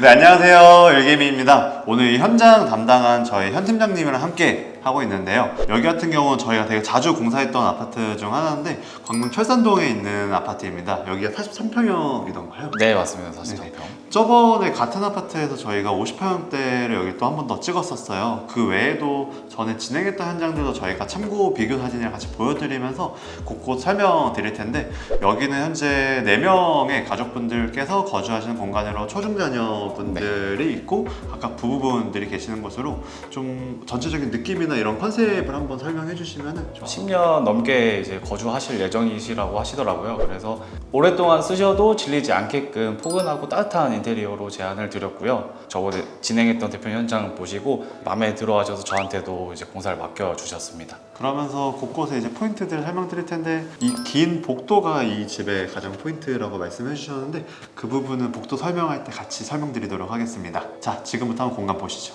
네, 안녕하세요. 일개미입니다. 오늘 이 현장 담당한 저희 현 팀장님이랑 함께 하고 있는데요. 여기 같은 경우는 저희가 되게 자주 공사했던 아파트 중 하나인데 광명 철산동에 있는 아파트입니다. 여기가 43평형이던가요? 네, 맞습니다. 43평. 저번에 같은 아파트에서 저희가 50평대를 여기 또 한 번 더 찍었었어요. 그 외에도 전에 진행했던 현장들도 저희가 참고 비교 사진이랑 같이 보여드리면서 곳곳 설명드릴 텐데, 여기는 현재 4명의 가족분들께서 거주하시는 공간으로 초중자녀분들이 있고 각각 부부분들이 계시는 곳으로 좀 전체적인 느낌이나 이런 컨셉을 한번 설명해 주시면 좋아요. 10년 넘게 이제 거주하실 예정이시라고 하시더라고요. 그래서 오랫동안 쓰셔도 질리지 않게끔 포근하고 따뜻한 인테리어로 제안을 드렸고요. 저번에 진행했던 대표 현장 보시고 마음에 들어 하셔서 저한테도 이제 공사를 맡겨주셨습니다. 그러면서 곳곳에 이제 포인트들을 설명드릴 텐데, 이 긴 복도가 이 집의 가장 포인트라고 말씀해 주셨는데 그 부분은 복도 설명할 때 같이 설명드리도록 하겠습니다. 자, 지금부터 한번 공간 보시죠.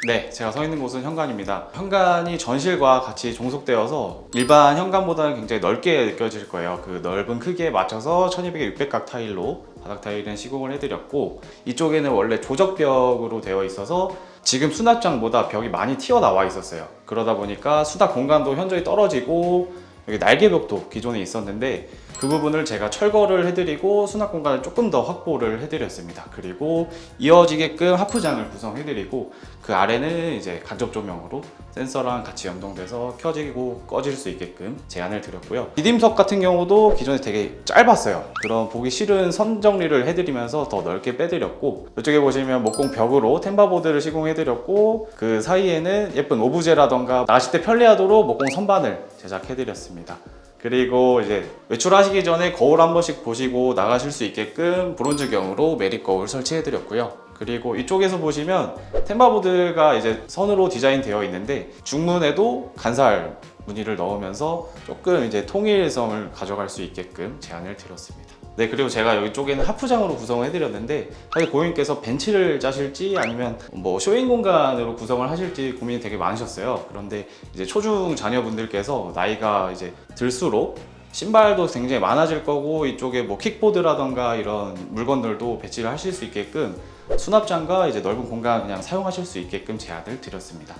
네, 제가 서 있는 곳은 현관입니다. 현관이 전실과 같이 종속되어서 일반 현관보다는 굉장히 넓게 느껴질 거예요. 그 넓은 크기에 맞춰서 1200에 600각 타일로 바닥 타일은 시공을 해드렸고, 이쪽에는 원래 조적벽으로 되어 있어서 지금 수납장보다 벽이 많이 튀어나와 있었어요. 그러다 보니까 수납 공간도 현저히 떨어지고, 여기 날개벽도 기존에 있었는데 그 부분을 제가 철거를 해드리고 수납 공간을 조금 더 확보를 해드렸습니다. 그리고 이어지게끔 하프장을 구성해드리고, 그 아래는 이제 간접 조명으로 센서랑 같이 연동돼서 켜지고 꺼질 수 있게끔 제안을 드렸고요. 디딤석 같은 경우도 기존에 되게 짧았어요. 그런 보기 싫은 선 정리를 해드리면서 더 넓게 빼드렸고, 이쪽에 보시면 목공 벽으로 템바보드를 시공해드렸고, 그 사이에는 예쁜 오브제라던가 나가실 때 편리하도록 목공 선반을 제작해드렸습니다. 그리고 이제 외출하시기 전에 거울 한 번씩 보시고 나가실 수 있게끔 브론즈경으로 매립 거울 설치해드렸고요. 그리고 이쪽에서 보시면 템바보드가 이제 선으로 디자인 되어 있는데 중문에도 간살 무늬를 넣으면서 조금 이제 통일성을 가져갈 수 있게끔 제안을 드렸습니다. 네, 그리고 제가 여기 쪽에는 하프장으로 구성을 해드렸는데, 사실 고객님께서 벤치를 짜실지 아니면 뭐 쇼잉 공간으로 구성을 하실지 고민이 되게 많으셨어요. 그런데 이제 초중 자녀분들께서 나이가 이제 들수록 신발도 굉장히 많아질 거고, 이쪽에 뭐 킥보드라던가 이런 물건들도 배치를 하실 수 있게끔 수납장과 이제 넓은 공간 그냥 사용하실 수 있게끔 제안을 드렸습니다.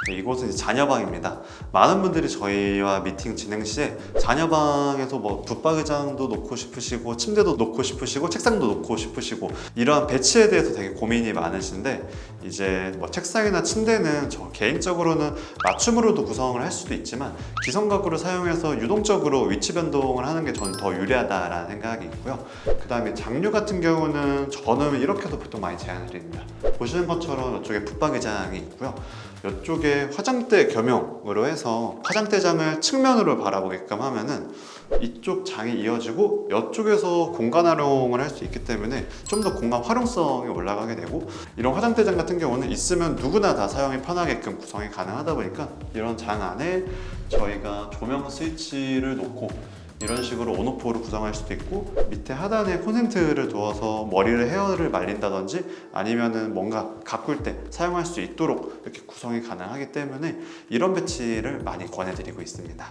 네, 이곳은 이제 자녀방입니다. 많은 분들이 저희와 미팅 진행 시에 자녀방에서 뭐 붙박이장도 놓고 싶으시고 침대도 놓고 싶으시고 책상도 놓고 싶으시고 이러한 배치에 대해서 되게 고민이 많으신데, 이제 뭐 책상이나 침대는 저 개인적으로는 맞춤으로도 구성을 할 수도 있지만 기성가구를 사용해서 유동적으로 위치 변동을 하는 게 저는 더 유리하다라는 생각이 있고요. 그 다음에 장류 같은 경우는 저는 이렇게도 보통 많이 제안을 드립니다. 보시는 것처럼 이쪽에 붙박이장이 있고요. 이쪽에 화장대 겸용으로 해서 화장대장을 측면으로 바라보게끔 하면은 이쪽 장이 이어지고 이쪽에서 공간 활용을 할 수 있기 때문에 좀 더 공간 활용성이 올라가게 되고, 이런 화장대장 같은 경우는 있으면 누구나 다 사용이 편하게끔 구성이 가능하다 보니까 이런 장 안에 저희가 조명 스위치를 놓고 이런 식으로 온오프로 구성할 수도 있고, 밑에 하단에 콘센트를 두어서 머리를 헤어를 말린다든지 아니면은 뭔가 가꿀 때 사용할 수 있도록 이렇게 구성이 가능하기 때문에 이런 배치를 많이 권해드리고 있습니다.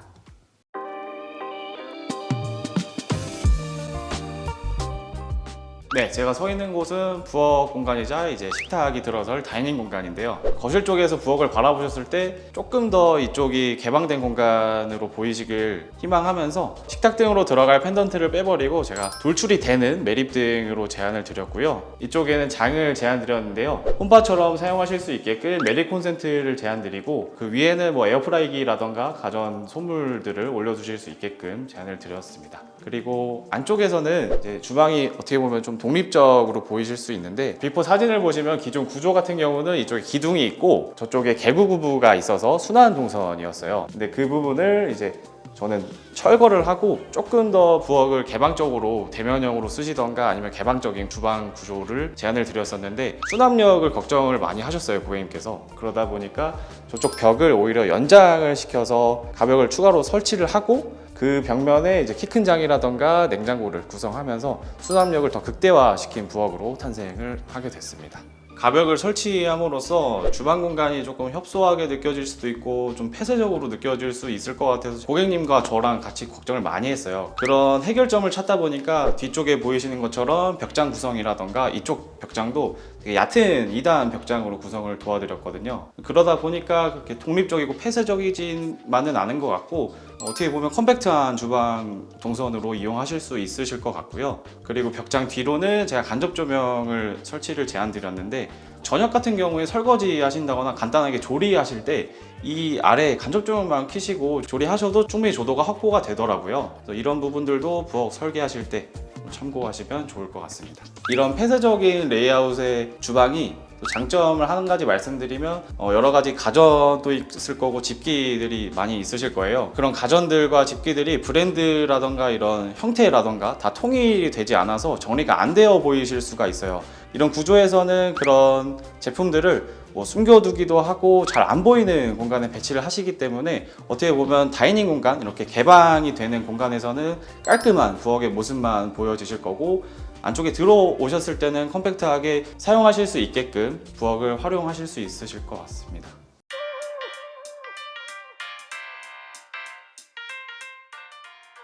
네, 제가 서 있는 곳은 부엌 공간이자 이제 식탁이 들어설 다이닝 공간인데요. 거실 쪽에서 부엌을 바라보셨을 때 조금 더 이쪽이 개방된 공간으로 보이시길 희망하면서 식탁 등으로 들어갈 펜던트를 빼버리고 제가 돌출이 되는 매립등으로 제안을 드렸고요. 이쪽에는 장을 제안 드렸는데요. 홈파처럼 사용하실 수 있게끔 매립 콘센트를 제안 드리고, 그 위에는 뭐 에어프라이기라던가 가전 소물들을 올려두실 수 있게끔 제안을 드렸습니다. 그리고 안쪽에서는 이제 주방이 어떻게 보면 좀 독립적으로 보이실 수 있는데, 비포 사진을 보시면 기존 구조 같은 경우는 이쪽에 기둥이 있고 저쪽에 개구부부가 있어서 순환 동선이었어요. 근데 그 부분을 이제 저는 철거를 하고 조금 더 부엌을 개방적으로 대면형으로 쓰시던가 아니면 개방적인 주방 구조를 제안을 드렸었는데, 수납력을 걱정을 많이 하셨어요, 고객님께서. 그러다 보니까 저쪽 벽을 오히려 연장을 시켜서 가벽을 추가로 설치를 하고, 그 벽면에 이제 키 큰 장이라던가 냉장고를 구성하면서 수납력을 더 극대화시킨 부엌으로 탄생을 하게 됐습니다. 가벽을 설치함으로써 주방 공간이 조금 협소하게 느껴질 수도 있고 좀 폐쇄적으로 느껴질 수 있을 것 같아서 고객님과 저랑 같이 걱정을 많이 했어요. 그런 해결점을 찾다 보니까 뒤쪽에 보이시는 것처럼 벽장 구성이라던가 이쪽 벽장도 되게 얕은 2단 벽장으로 구성을 도와드렸거든요. 그러다 보니까 그렇게 독립적이고 폐쇄적이지만은 않은 것 같고 어떻게 보면 컴팩트한 주방 동선으로 이용하실 수 있으실 것 같고요. 그리고 벽장 뒤로는 제가 간접 조명을 설치를 제안드렸는데 저녁 같은 경우에 설거지 하신다거나 간단하게 조리하실 때 이 아래 간접 조명만 켜시고 조리하셔도 충분히 조도가 확보가 되더라고요. 그래서 이런 부분들도 부엌 설계하실 때 참고하시면 좋을 것 같습니다. 이런 폐쇄적인 레이아웃의 주방이 또 장점을 한 가지 말씀드리면 여러 가지 가전도 있을 거고 집기들이 많이 있으실 거예요. 그런 가전들과 집기들이 브랜드라던가 이런 형태라던가 다 통일이 되지 않아서 정리가 안 되어 보이실 수가 있어요. 이런 구조에서는 그런 제품들을 숨겨두기도 하고 잘 안 보이는 공간에 배치를 하시기 때문에 어떻게 보면 다이닝 공간, 이렇게 개방이 되는 공간에서는 깔끔한 부엌의 모습만 보여지실 거고 안쪽에 들어오셨을 때는 컴팩트하게 사용하실 수 있게끔 부엌을 활용하실 수 있으실 것 같습니다.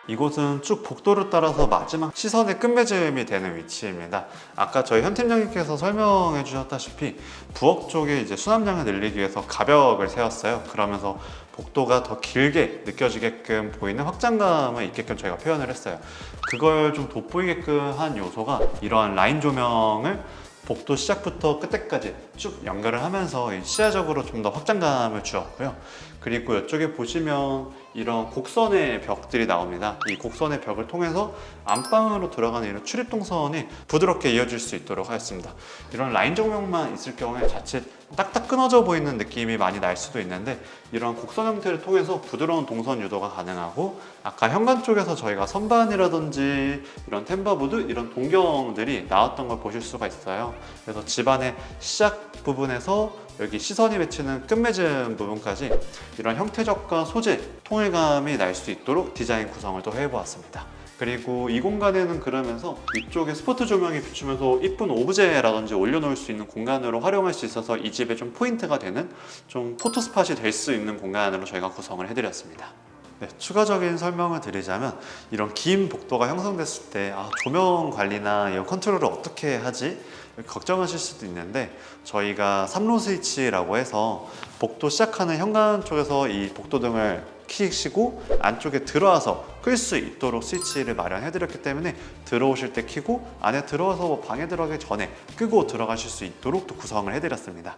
이곳은 쭉 복도를 따라서 마지막 시선의 끝맺음이 되는 위치입니다. 아까 저희 현 팀장님께서 설명해 주셨다시피 부엌 쪽에 이제 수납량을 늘리기 위해서 가벽을 세웠어요. 그러면서 복도가 더 길게 느껴지게끔 보이는 확장감을 있게끔 저희가 표현을 했어요. 그걸 좀 돋보이게끔 한 요소가 이러한 라인 조명을 복도 시작부터 끝에까지 쭉 연결을 하면서 시야적으로 좀 더 확장감을 주었고요. 그리고 이쪽에 보시면 이런 곡선의 벽들이 나옵니다. 이 곡선의 벽을 통해서 안방으로 들어가는 이런 출입 동선이 부드럽게 이어질 수 있도록 하였습니다. 이런 라인 조명만 있을 경우에 자칫 딱딱 끊어져 보이는 느낌이 많이 날 수도 있는데 이런 곡선 형태를 통해서 부드러운 동선 유도가 가능하고 아까 현관 쪽에서 저희가 선반이라든지 이런 템바보드 이런 동경들이 나왔던 걸 보실 수가 있어요. 그래서 집안의 시작 부분에서 여기 시선이 맺히는 끝맺음 부분까지 이런 형태적과 소재, 통일감이 날 수 있도록 디자인 구성을 또 해보았습니다. 그리고 이 공간에는 그러면서 이쪽에 스포트 조명이 비추면서 이쁜 오브제라든지 올려놓을 수 있는 공간으로 활용할 수 있어서 이 집에 좀 포인트가 되는 좀 포토스팟이 될 수 있는 공간으로 저희가 구성을 해드렸습니다. 네, 추가적인 설명을 드리자면 이런 긴 복도가 형성됐을 때 조명 관리나 이런 컨트롤을 어떻게 하지? 걱정하실 수도 있는데 저희가 3로 스위치라고 해서 복도 시작하는 현관 쪽에서 이 복도등을 켜시고 안쪽에 들어와서 끌 수 있도록 스위치를 마련해 드렸기 때문에 들어오실 때 켜고 안에 들어와서 방에 들어가기 전에 끄고 들어가실 수 있도록 또 구성을 해 드렸습니다.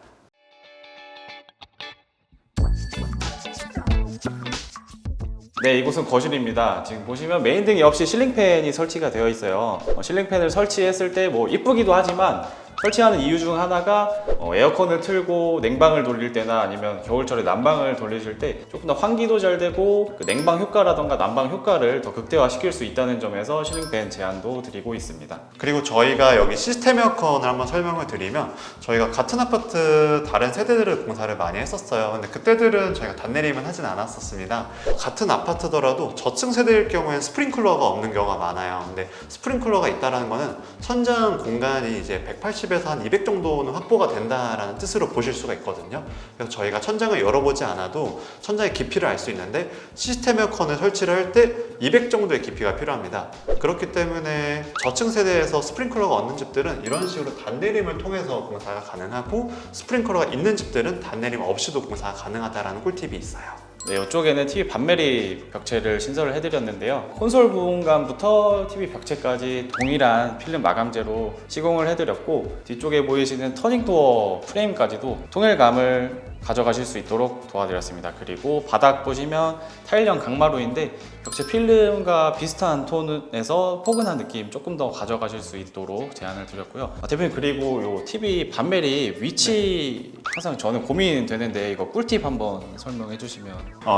네, 이곳은 거실입니다. 지금 보시면 메인등이 없이 실링팬이 설치가 되어 있어요. 실링팬을 설치했을 때 이쁘기도 하지만 설치하는 이유 중 하나가 에어컨을 틀고 냉방을 돌릴 때나 아니면 겨울철에 난방을 돌리실 때 조금 더 환기도 잘 되고 그 냉방 효과라던가 난방 효과를 더 극대화시킬 수 있다는 점에서 실링팬 제안도 드리고 있습니다. 그리고 저희가 여기 시스템 에어컨을 한번 설명을 드리면 저희가 같은 아파트 다른 세대들을 공사를 많이 했었어요. 근데 그때들은 저희가 단내림은 하진 않았었습니다. 같은 아파트더라도 저층 세대일 경우에는 스프링클러가 없는 경우가 많아요. 근데 스프링클러가 있다는 거는 천장 공간이 이제 180에서 한 200 정도는 확보가 된다라는 뜻으로 보실 수가 있거든요. 그래서 저희가 천장을 열어보지 않아도 천장의 깊이를 알 수 있는데 시스템 에어컨을 설치를 할 때 200 정도의 깊이가 필요합니다. 그렇기 때문에 저층 세대에서 스프링클러가 없는 집들은 이런 식으로 단내림을 통해서 공사가 가능하고 스프링클러가 있는 집들은 단내림 없이도 공사가 가능하다는 꿀팁이 있어요. 네, 이쪽에는 TV 반매립 벽체를 신설을 해드렸는데요. 콘솔 부분감부터 TV 벽체까지 동일한 필름 마감재로 시공을 해드렸고 뒤쪽에 보이시는 터닝도어 프레임까지도 통일감을 가져가실 수 있도록 도와드렸습니다. 그리고 바닥 보시면 타일형 강마루인데 벽체 필름과 비슷한 톤에서 포근한 느낌 조금 더 가져가실 수 있도록 제안을 드렸고요. 대표님, 그리고 요 TV 반매립 위치 항상 저는 고민되는데 이거 꿀팁 한번 설명해 주시면.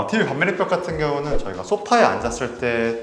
TV 반매립벽 같은 경우는 저희가 소파에 앉았을 때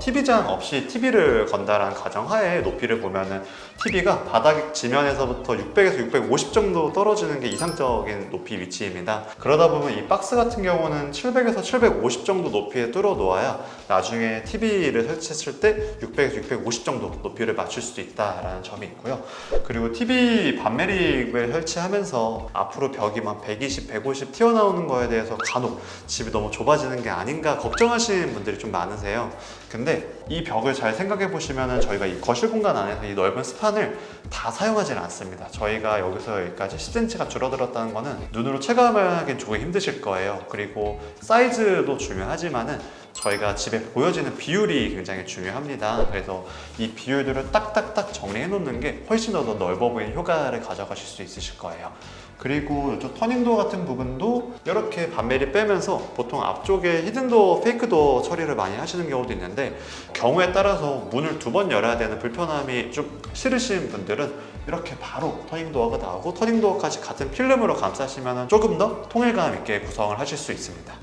TV장 없이 TV를 건다라는 가정하에 높이를 보면은 TV가 바닥 지면에서부터 600에서 650 정도 떨어지는 게 이상적인 높이 위치 위치입니다. 그러다 보면 이 박스 같은 경우는 700에서 750 정도 높이에 뚫어 놓아야 나중에 TV를 설치했을 때 600에서 650 정도 높이를 맞출 수도 있다라는 점이 있고요. 그리고 TV 반매립을 설치하면서 앞으로 벽이 막 120, 150 튀어나오는 거에 대해서 간혹 집이 너무 좁아지는 게 아닌가 걱정하시는 분들이 좀 많으세요. 근데 이 벽을 잘 생각해 보시면은 저희가 이 거실 공간 안에서 이 넓은 스판을 다 사용하지는 않습니다. 저희가 여기서 여기까지 10cm가 줄어들었다는 거는 눈으로 체감하기엔 조금 힘드실 거예요. 그리고 사이즈도 중요하지만은 저희가 집에 보여지는 비율이 굉장히 중요합니다. 그래서 이 비율들을 딱딱딱 정리해 놓는 게 훨씬 더 넓어 보이는 효과를 가져가실 수 있으실 거예요. 그리고 이쪽 터닝도어 같은 부분도 이렇게 반매립 빼면서 보통 앞쪽에 히든도어, 페이크도어 처리를 많이 하시는 경우도 있는데 경우에 따라서 문을 2번 열어야 되는 불편함이 좀 싫으신 분들은 이렇게 바로 터닝도어가 나오고 터닝도어까지 같은 필름으로 감싸시면 조금 더 통일감 있게 구성을 하실 수 있습니다.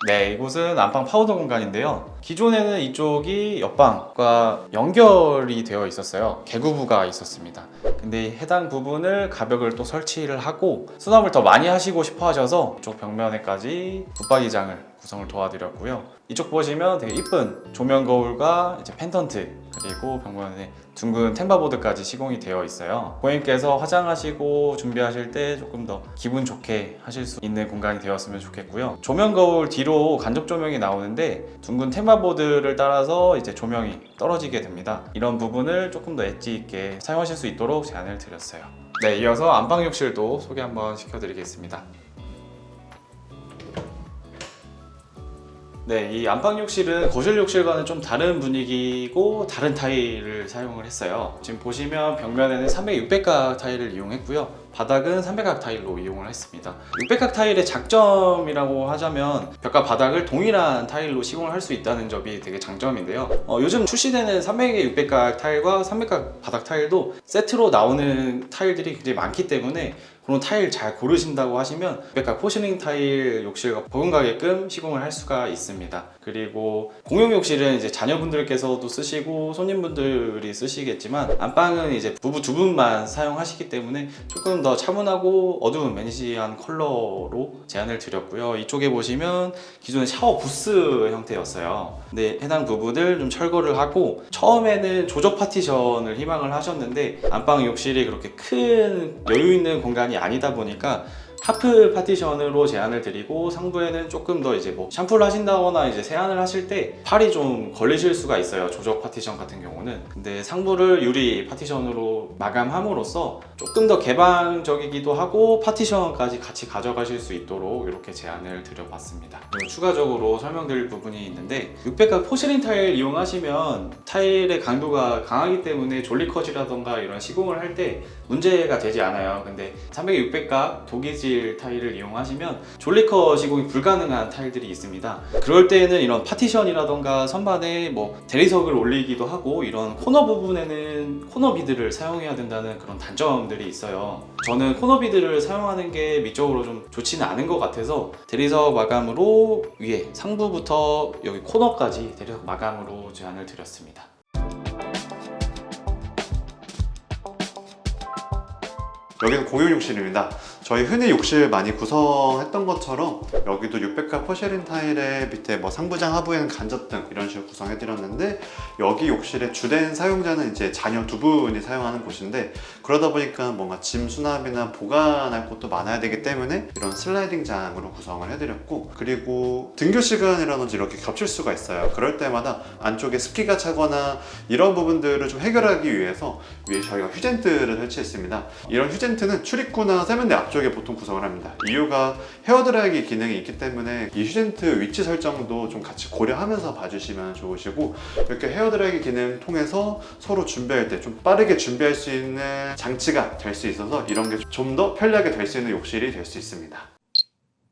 네, 이곳은 안방 파우더 공간인데요. 기존에는 이쪽이 옆방과 연결이 되어 있었어요. 개구부가 있었습니다. 근데 해당 부분을 가벽을 또 설치를 하고 수납을 더 많이 하시고 싶어 하셔서 이쪽 벽면에까지 붙박이장을 구성을 도와드렸고요. 이쪽 보시면 되게 이쁜 조명 거울과 이제 펜던트 그리고 벽면에 둥근 템바보드까지 시공이 되어 있어요. 고객님께서 화장하시고 준비하실 때 조금 더 기분 좋게 하실 수 있는 공간이 되었으면 좋겠고요. 조명 거울 뒤로 간접 조명이 나오는데 둥근 템바보드를 따라서 이제 조명이 떨어지게 됩니다. 이런 부분을 조금 더 엣지 있게 사용하실 수 있도록 제안을 드렸어요. 네, 이어서 안방 욕실도 소개 한번 시켜드리겠습니다. 네, 이 안방 욕실은 거실 욕실과는 좀 다른 분위기고 다른 타일을 사용을 했어요. 지금 보시면 벽면에는 300, 600각 타일을 이용했고요. 바닥은 300각 타일로 이용을 했습니다. 600각 타일의 장점이라고 하자면 벽과 바닥을 동일한 타일로 시공을 할 수 있다는 점이 되게 장점인데요. 요즘 출시되는 300의 600각 타일과 300각 바닥 타일도 세트로 나오는 타일들이 굉장히 많기 때문에 그런 타일 잘 고르신다고 하시면 600각 포시링 타일 욕실과 버금가게끔 시공을 할 수가 있습니다. 그리고 공용 욕실은 이제 자녀분들께서도 쓰시고 손님분들이 쓰시겠지만 안방은 이제 부부 두 분만 사용하시기 때문에 조금 더 차분하고 어두운 매니시한 컬러로 제안을 드렸고요. 이쪽에 보시면 기존의 샤워 부스 형태였어요. 근데 해당 부분을 좀 철거를 하고 처음에는 조적 파티션을 희망을 하셨는데 안방 욕실이 그렇게 큰 여유 있는 공간이 아니다 보니까 하프 파티션으로 제안을 드리고 상부에는 조금 더 이제 뭐 샴푸를 하신다거나 이제 세안을 하실 때 팔이 좀 걸리실 수가 있어요. 조적 파티션 같은 경우는. 근데 상부를 유리 파티션으로 마감함으로써 조금 더 개방적이기도 하고 파티션까지 같이 가져가실 수 있도록 이렇게 제안을 드려봤습니다. 그리고 추가적으로 설명드릴 부분이 있는데 600각 포시린 타일 이용하시면 타일의 강도가 강하기 때문에 졸리컷이라던가 이런 시공을 할 때 문제가 되지 않아요. 근데 300, 600각 독이질 타일을 이용하시면 졸리컷 시공이 불가능한 타일들이 있습니다. 그럴 때는 이런 파티션이라던가 선반에 뭐 대리석을 올리기도 하고 이런 코너 부분에는 코너 비드를 사용해야 된다는 그런 단점들이 있어요. 저는 코너 비드를 사용하는 게 미적으로 좀 좋지는 않은 것 같아서 대리석 마감으로 위에 상부부터 여기 코너까지 대리석 마감으로 제안을 드렸습니다. 여기는 공용 욕실입니다. 저희 흔히 욕실 많이 구성했던 것처럼 여기도 600각 포시린 타일에 밑에 뭐 상부장 하부에는 간접등 이런 식으로 구성해드렸는데 여기 욕실의 주된 사용자는 이제 자녀 두 분이 사용하는 곳인데 그러다 보니까 뭔가 짐 수납이나 보관할 곳도 많아야 되기 때문에 이런 슬라이딩 장으로 구성을 해드렸고 그리고 등교 시간이라든지 이렇게 겹칠 수가 있어요. 그럴 때마다 안쪽에 습기가 차거나 이런 부분들을 좀 해결하기 위해서 위에 저희가 휴젠트를 설치했습니다. 이런 휴젠트는 출입구나 세면대 앞쪽에 보통 구성을 합니다. 이유가 헤어드라이기 기능이 있기 때문에 이 휴젠트 위치 설정도 좀 같이 고려하면서 봐주시면 좋으시고 이렇게 헤어드라이기 기능 통해서 서로 준비할 때 좀 빠르게 준비할 수 있는 장치가 될 수 있어서 이런 게 좀 더 편리하게 될 수 있는 욕실이 될 수 있습니다.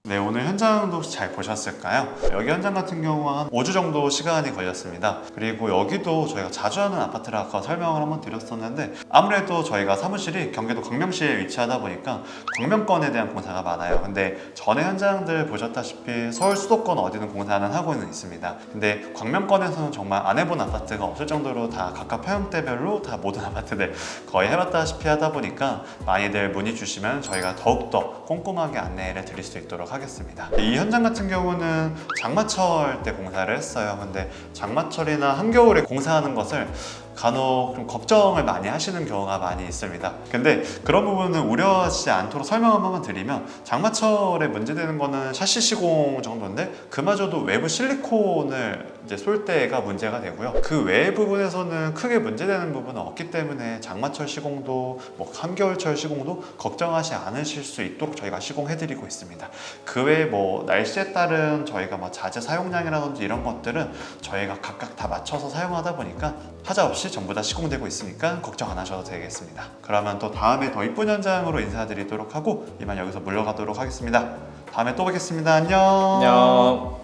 네, 오늘 현장도 잘 보셨을까요? 여기 현장 같은 경우 한 5주 정도 시간이 걸렸습니다. 그리고 여기도 저희가 자주 하는 아파트라 아까 설명을 한번 드렸었는데 아무래도 저희가 사무실이 경기도 광명시에 위치하다 보니까 광명권에 대한 공사가 많아요. 근데 전에 현장들 보셨다시피 서울 수도권 어디는 공사는 하고는 있습니다. 근데 광명권에서는 정말 안 해본 아파트가 없을 정도로 다 각각 평형대별로 다 모든 아파트들 거의 해봤다시피 하다 보니까 많이들 문의 주시면 저희가 더욱더 꼼꼼하게 안내를 드릴 수 있도록 하겠습니다. 이 현장 같은 경우는 장마철 때 공사를 했어요. 근데 장마철이나 한겨울에 공사하는 것을 간혹 좀 걱정을 많이 하시는 경우가 많이 있습니다. 근데 그런 부분은 우려하지 않도록 설명 한 번만 드리면 장마철에 문제되는 거는 샤시 시공 정도인데 그마저도 외부 실리콘을 이제 쏠 때가 문제가 되고요. 그 외의 부분에서는 크게 문제되는 부분은 없기 때문에 장마철 시공도 뭐 한겨울철 시공도 걱정하지 않으실 수 있도록 저희가 시공해드리고 있습니다. 그 외에 뭐 날씨에 따른 저희가 뭐 자재 사용량이라든지 이런 것들은 저희가 각각 다 맞춰서 사용하다 보니까 하자 없이 전부 다 시공되고 있으니까 걱정 안 하셔도 되겠습니다. 그러면 또 다음에 더 이쁜 현장으로 인사드리도록 하고 이만 여기서 물러가도록 하겠습니다. 다음에 또 뵙겠습니다. 안녕. 안녕.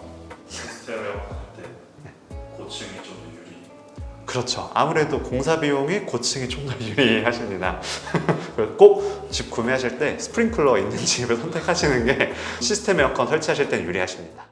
제가 고층이 좀 더 유리. 그렇죠. 아무래도 공사 비용이 고층이 좀 더 유리하십니다. 꼭 집 구매하실 때 스프링클러 있는 집을 선택하시는 게 시스템 에어컨 설치하실 때 유리하십니다.